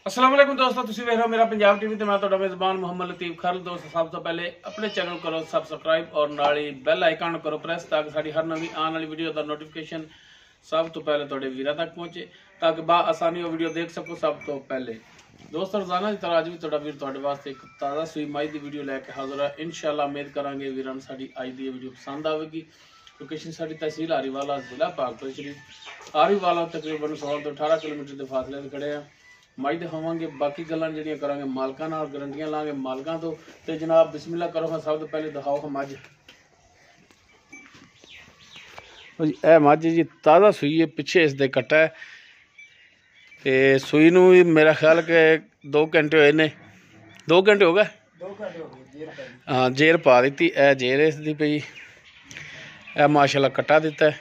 अस्सलाम वालेकुम दोस्तों, तुसीं वेख रहे हो मेरा पंजाब टीवी ते मैं तुहाडा मेज़बान मोहम्मद लतीफ़ खल। दोस्तों, सब तो पहले अपने चैनल करो सबसक्राइब और नाल ही बैल आइकन करो प्रेस ताकि साडी हर नवी आने वाली वीडियो दा नोटिफिकेशन सब तो पहले तुहाडे वीरां तक पहुंचे ताकि बा आसानी वो वीडियो देख सको सब तो पहले। दोस्तों, रोजाना की तरह अज भी तुहाडा वीर तुहाडे वास्ते एक ताज़ा सूई माई दी वीडियो लैके हाज़र है। इंशाअल्लाह उम्मीद करांगे वीरां साडी अज दी वीडियो पसंद आवेगी। लोकेशन साडी तहसील हारीवाला, जिला पाकपुर शरीफ। हारीवाला तकरीबन 16 तो 18 किलोमीटर के फासले ते खड़े हैं। माई दिखावांगे, बाकी गल्लां ਜਿਹੜੀਆਂ ਕਰਾਂਗੇ ਮਾਲਕਾਂ ਨਾਲ, ਗਰੰਟੀਆਂ ਲਾਂਗੇ ਮਾਲਕਾਂ ਤੋਂ। ਤੇ जनाब बिस्मिल्लाह करो। हाँ, सब तो पहले दिखाओ हम मझ जी। ए मझ जी ताज़ा सूई है, पिछे इसके कट्टा है ते सूई नूं मेरा ख्याल कि 2 घंटे होए ने। 2 घंटे हो गए। हाँ, जेर पा दी। ए जेर इसकी पई। ए माशाल्लाह कट्टा दिता है,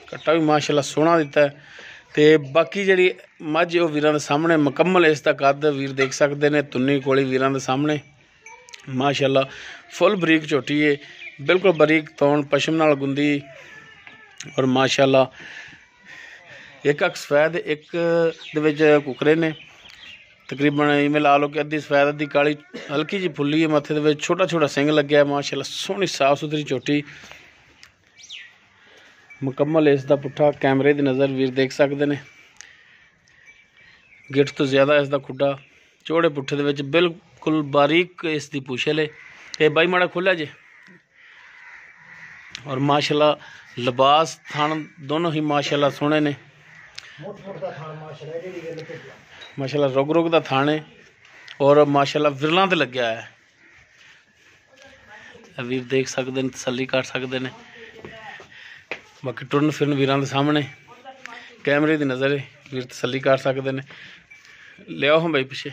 कट्टा भी माशाल्लाह सोहना दिता है। तो बाकी जी मझ वो वीरां दे सामने मुकम्मल इसका कद वीर देख सकते हैं। तुन्नी कोली वीरां दे सामने माशाल्लाह फुल बरीक झोटी है, बिल्कुल बरीक तौण पशम नाल गुंदी और माशाल्लाह एक अख सफैद एक दे विच कुकरे ने। तकरीबन इवें ला लो कि अद्धी सफैद अद्धी काली, हल्की जी फुल्ली है। मत्थे दे विच छोटा छोटा सिंग लग्या माशाल्लाह, सोहनी साफ सुथरी झोटी मुकम्मल। इसका पुट्ठा कैमरे की नज़र वीर देख सकते हैं। गिट्ठ तो ज़्यादा इसका खुड्डा चौड़े पुट्ठे दे विच बिल्कुल बारीक इसकी पूछल है। ये बाई माड़ा खुला जे और माशाल्लाह लिबास थान दोनों ही माशाल्लाह सोहने ने। माशाल्लाह रुग रुग का थान है और माशाल्लाह विरलों ते लग्या है। वीर देख सकते हैं, तसल्ली कर सकते हैं। बाकी टुरन फिरन वीरां दे सामने कैमरे की नज़र है, वीर तसल्ली कर सकते हैं। लियाओ हम भाई पिछे।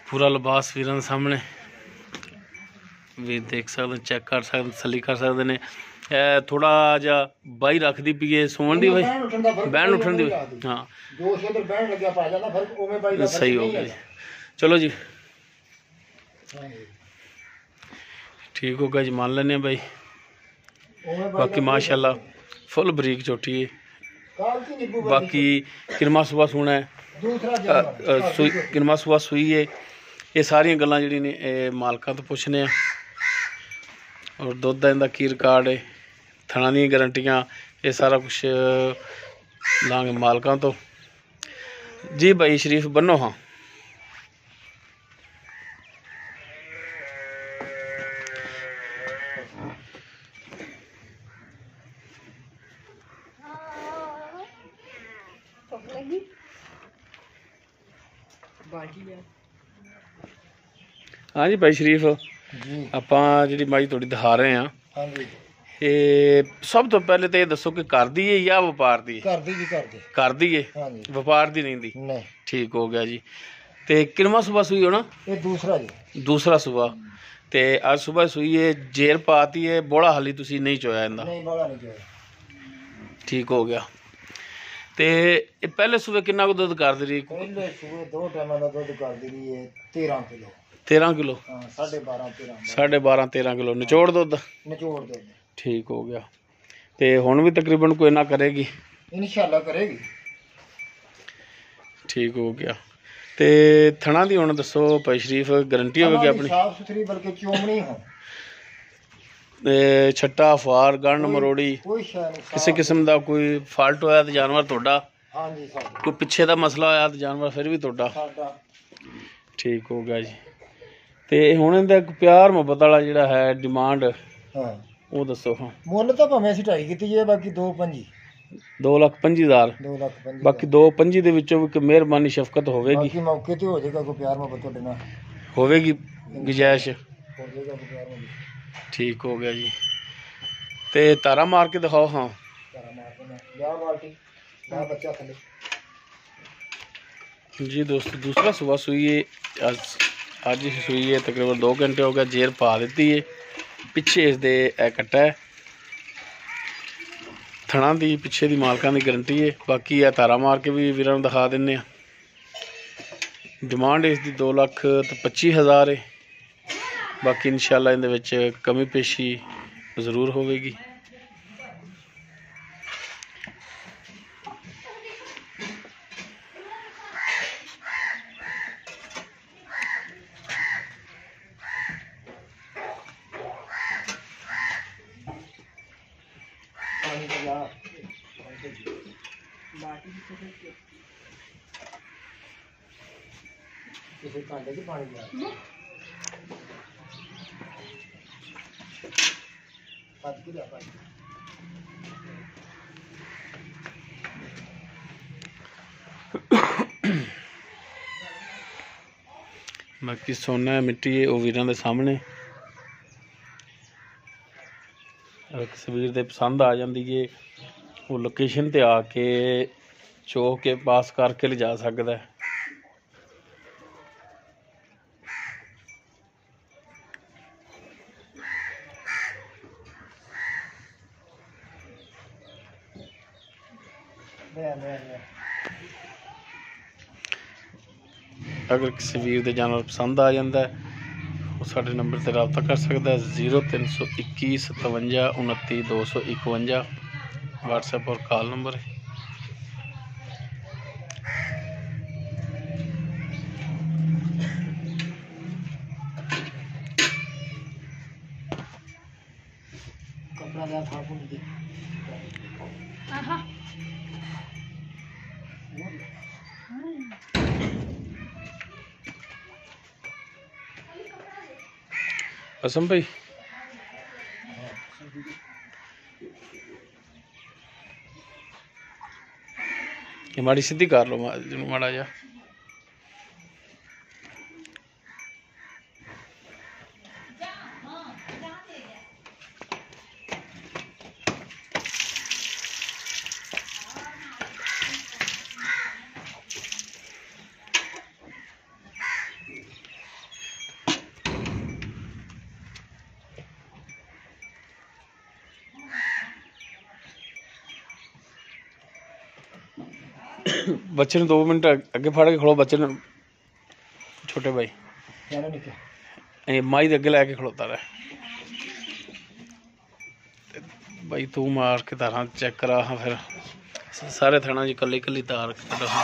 पूरा लिबास वीरां दे सामने वीर देख सकते, चेक कर सकते, तसल्ली कर सकते हैं। थोड़ा जा बाई रखती पी है सोन दी, बहन उठन दी। हाँ, सही हो गया जी। चलो जी, ठीक हो गया जी, मान लेने भाई। बाकी माशाल्लाह फुल बरीक झोटी है। बाकी किरमा सुबह सूना है, किरमा सुबह सूई है। ये सारियां गल्लां जिहड़ियां ने मालकां तो पुछने आ और दुध का इनका की रिकॉर्ड है, थणा दी गारंटियां, ये सारा कुछ लांगे मालकां तो जी। भाई शरीफ बनो। हाँ, हाँ जी भाई शरीफ, ਆਪਾਂ ਜਿਹੜੀ ਮਾਈ ਤੁਹਾਡੀ ਦਿਖਾ ਰਹੇ ਹਾਂ, ਇਹ ਸਭ ਤੋਂ ਪਹਿਲੇ ਤਾਂ ਇਹ ਦੱਸੋ ਕਿ ਘਰ ਦੀ ਹੈ ਜਾਂ ਵਪਾਰ ਦੀ? ਘਰ ਦੀ ਜੀ, ਘਰ ਦੀ ਹੈ, ਵਪਾਰ ਦੀ ਨਹੀਂ ਦੀ? ਨਹੀਂ। ਠੀਕ ਹੋ ਗਿਆ ਜੀ। ਤੇ ਕਿੰਨਾ ਸੂਬਾ ਸੂਈ ਹੋਣਾ? ਇਹ ਦੂਸਰਾ ਜੀ। ਦੂਸਰਾ ਸੂਬਾ। ਤੇ ਅੱਜ ਸਵੇਰ ਸੂਈ ਹੈ, ਜੇਰ ਪਾਤੀ ਹੈ, ਬੋੜਾ ਹਾਲੀ ਤੁਸੀਂ ਨਹੀਂ ਚੋਇਆ ਇਹਦਾ? ਨਹੀਂ, ਬੋੜਾ ਨਹੀਂ ਚੋਇਆ। ਠੀਕ ਹੋ ਗਿਆ। ਤੇ ਇਹ ਪਹਿਲੇ ਸੂਬੇ ਕਿੰਨਾ ਕੁ ਦੁੱਧ ਕਰਦੀ ਰਹੀ? ਪਹਿਲੇ ਸੂਬੇ 2 ਟਾਈਮਾਂ ਦਾ ਦੁੱਧ ਕਰਦੀ ਰਹੀ ਹੈ 13 ਕਿਲੋ। 13 ਕਿਲੋ? ਹਾਂ, 12.5 13 ਕਿਲੋ ਨਿਚੋੜ ਦੁੱਧ? ਨਿਚੋੜ ਦੁੱਧ। ਠੀਕ ਹੋ ਗਿਆ। ਤੇ ਹੁਣ ਵੀ ਤਕਰੀਬਨ ਕੋਈ ਨਾ ਕਰੇਗੀ? ਇਨਸ਼ਾਅੱਲਾ ਕਰੇਗੀ। ਠੀਕ ਹੋ ਗਿਆ। ਤੇ ਥਣਾ ਦੀ ਹੁਣ ਦੱਸੋ ਭਾਈ ਸ਼ਰੀਫ, ਗਾਰੰਟੀ ਹੋਵੇਗੀ ਆਪਣੀ? ਸਾਫ ਸੁਥਰੀ, ਬਲਕਿ ਚੋਮਣੀ ਹੋ। ਤੇ ਛੱਟਾ ਫਾਰ ਗੰਢ ਮਰੋੜੀ ਕੋਈ ਸ਼ੈ ਨਹੀਂ, ਕਿਸੇ ਕਿਸਮ ਦਾ ਕੋਈ ਫਾਲਟ ਹੋਇਆ ਤੇ ਜਾਨਵਰ ਤੁਹਾਡਾ? ਹਾਂਜੀ ਸਾਡਾ। ਕੋਈ ਪਿੱਛੇ ਦਾ ਮਸਲਾ ਹੋਇਆ ਤੇ ਜਾਨਵਰ ਫਿਰ ਵੀ ਤੁਹਾਡਾ? ਸਾਡਾ। ਠੀਕ ਹੋ ਗਿਆ ਜੀ। ਤੇ ਹੁਣ ਇਹਦਾ ਇੱਕ ਪਿਆਰ ਮੁਹੱਬਤ ਵਾਲਾ ਜਿਹੜਾ ਹੈ ਡਿਮਾਂਡ, ਹਾਂ ਉਹ ਦੱਸੋ। ਹਾਂ, ਮੁੱਲ ਤਾਂ ਭਾਵੇਂ ਅਸੀਂ 2.5 ਕੀਤੀ ਜੇ, ਬਾਕੀ 2.25। 2,25,000। 2,25,000। ਬਾਕੀ 2.25 ਦੇ ਵਿੱਚੋਂ ਵੀ ਮੇहरबानी ਮਿਹਰਬਾਨੀ ਸ਼ਫਕਤ ਹੋਵੇਗੀ? ਬਾਕੀ ਮੌਕੇ ਤੇ ਹੋ ਜਾਏਗਾ, ਕੋਈ ਪਿਆਰ ਮੁਹੱਬਤ ਤੁਹਾਡੇ ਨਾਲ ਹੋਵੇਗੀ, ਗੁੰਜਾਇਸ਼ ਹੋ ਜਾਏਗਾ, ਕੋਈ ਪਿਆਰ ਮੁਹੱਬਤ। ਠੀਕ ਹੋ ਗਿਆ ਜੀ। ਤੇ ਤਾਰਾ ਮਾਰ ਕੇ ਦਿਖਾਓ। ਹਾਂ, ਤਾਰਾ ਮਾਰ ਕੇ ਲਿਆ ਬਾਲਟੀ ਦਾ ਬੱਚਾ ਥੱਲੇ जी। दोस्तों, दूसरा सुबह सूई है, अज ही सूई है, तकरीबन 2 घंटे हो गए। जेर पा दी है, पिछे इसके कट्टा है ਥਣਾ ਦੀ ਪਿੱਛੇ ਦੀ ਮਾਲਕਾਂ ਦੀ ਗਰੰਟੀ ਹੈ। ਬਾਕੀ ਇਹ ਤਾਰਾ ਮਾਰ ਕੇ ਵੀ ਵੀਰਾਂ ਨੂੰ ਦਿਖਾ ਦਿੰਦੇ ਆ। ਡਿਮਾਂਡ ਇਸ ਦੀ 2,25,000 ਹੈ। ਬਾਕੀ ਇਨਸ਼ਾਅੱਲਾ ਇਹਦੇ ਵਿੱਚ ਕਮੀ ਪੇਸ਼ੀ ਜ਼ਰੂਰ ਹੋਵੇਗੀ। किसी भांडे च पानी जा पत की ला पानी बाकी सोना मिट्टी है वो वीरां दे सामने। अगर किसी वीर दे पसंद आ जाती है वो लोकेशन ते आके चो के पास करके ले जा सकता है। अगर किसी वीर दे जानवर पसंद आ जाता है वो साढ़े नंबर से रब्ता कर सकता है 0321 57 29 251 व्हाट्सएप और कॉल नंबर है। कपड़ा ला खापुन दी असम भाई ये माड़ी सीधी कर लो माड़ा जा। बच्चे ने 2 मिनट अगे फड़ के खड़ो। बच्चे ने छोटे भाई माई दे अगे लैके खड़ोता रहा। भाई तू मार के तार चेक करा। हाँ फिर सारे थना जी कली कली तार रहा।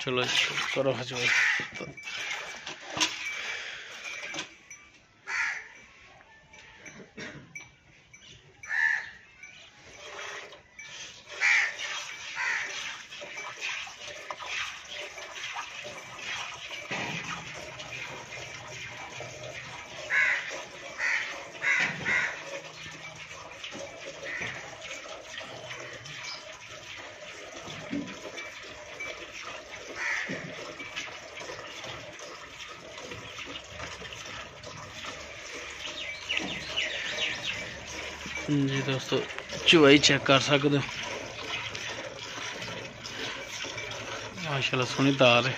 चलो करो हजो। जी दोस्तों चुवाई चेक कर सकते हो। माशाल्लाह सोहनी तार है।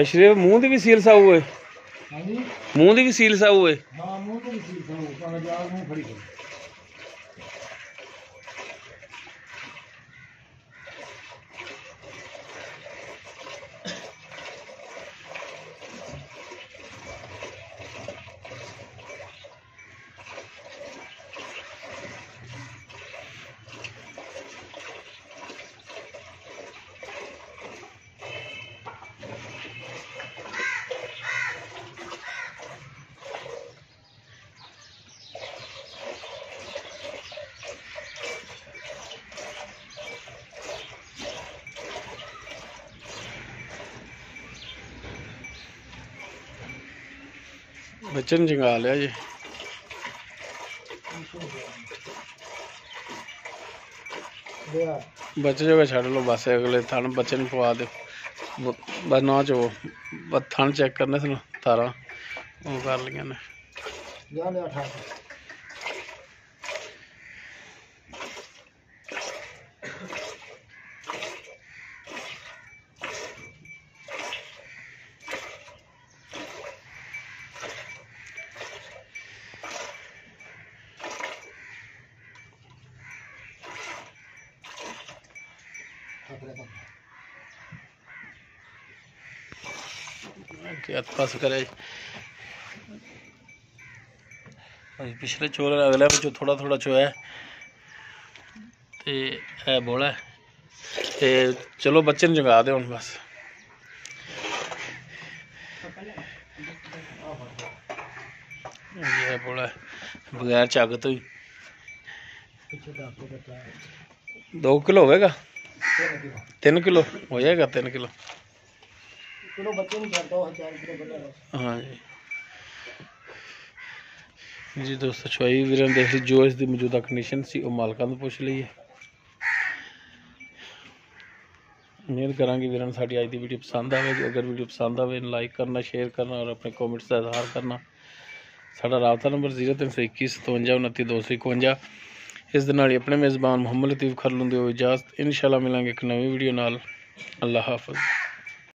ਸ਼ਰੀਫ ਮੂੰਹ ਦੀ ਵੀ ਸੀਲ ਸਾਊ ਹੈ, ਹਾਂਜੀ ਮੂੰਹ ਦੀ ਵੀ ਸੀਲ ਸਾਊ ਹੈ। ਹਾਂ ਮੂੰਹ ਤੋਂ ਵੀ ਸੀ ਸਾਊ ਭਾਵੇਂ ਜਾਲ ਮੂੰਹ ਫੜੀ ਕਰੋ। ਬੱਚੇ ਨੂੰ ਜਗਾ ਲਿਆ ਜੀ। ਲਿਆ ਬੱਚੇ ਜਗ੍ਹਾ ਛੱਡ ਲਓ ਬਸ, ਅਗਲੇ ਥਣ ਬੱਚੇ ਨੂੰ ਪਵਾ ਦਿਓ ਬਸ, ਨਾ ਚੋ ਬਸ ਥਣ ਚੈੱਕ ਕਰਨੇ ਸਨ, ਤਾਰਾਂ ਉਹ ਕਰ ਲਈਆਂ ਨੇ। ਲਿਆ ਲਿਆ ਠਾ ਹੱਥ ਪਾਸ ਕਰਿਆ ਜੀ। ਪਿਛਲੇ ਚੋਰ ਅਗਲੇ ਵਿੱਚੋਂ ਥੋੜਾ ਥੋੜਾ ਚੋਇਆ ਤੇ ਇਹ ਬੋਲਾ ਤੇ ਚਲੋ ਬੱਚੇ ਨੂੰ ਜਗਾ ਦਿਓ ਹੁਣ ਬਸ। ਇਹ ਬੋਲਾ ਬਗੈਰ ਝੱਗ ਤੋਂ ਹੀ 2 ਕਿਲੋ ਹੋਵੇਗਾ, 3 ਕਿਲੋ ਹੋ ਜਾਏਗਾ, 3 ਕਿਲੋ। ਚਲੋ ਬੱਚੇ ਨੂੰ ਛੱਡ ਦੋ 4 ਕਿਲੋ ਬਣਾ। ਹਾਂ ਜੀ ਦੋਸਤੋ, ਚਵਾਈ ਵੀਰਾਂ ਦੇਖ ਲਈ ਜੋ ਇਸ ਦੀ ਮੌਜੂਦਾ ਕੰਡੀਸ਼ਨ ਸੀ ਉਹ ਮਾਲਕਾਂ ਤੋਂ ਪੁੱਛ ਲਈਏ। ਉਮੀਦ ਕਰਾਂਗੇ ਵੀਰਾਂ ਨੂੰ ਸਾਡੀ ਅੱਜ ਦੀ ਵੀਡੀਓ ਪਸੰਦ ਆਵੇਗੀ। ਅਗਰ ਵੀਡੀਓ ਪਸੰਦ ਆਵੇ ਲਾਈਕ ਕਰਨਾ, ਸ਼ੇਅਰ ਕਰਨਾ ਔਰ ਆਪਣੇ ਕਮੈਂਟਸ ਦਾ ਇਜ਼ਹਾਰ ਕਰਨਾ। ਸਾਡਾ ਰਾਬਤਾ ਨੰਬਰ 0321 57 29 251। ਇਸ ਦੇ ਨਾਲ ਹੀ ਆਪਣੇ ਮੇਜ਼ਬਾਨ ਮੁਹੰਮਦ ਲਤੀਫ ਖਰਲੂ ਦਿਓ ਇਜਾਜ਼ਤ। ਇਨਸ਼ਾਅੱਲਾ ਮਿਲਾਂਗੇ ਇੱਕ ਨਵੀਂ ਵੀਡੀਓ ਨਾਲ। ਅੱਲਾ ਹਾਫਿਜ਼।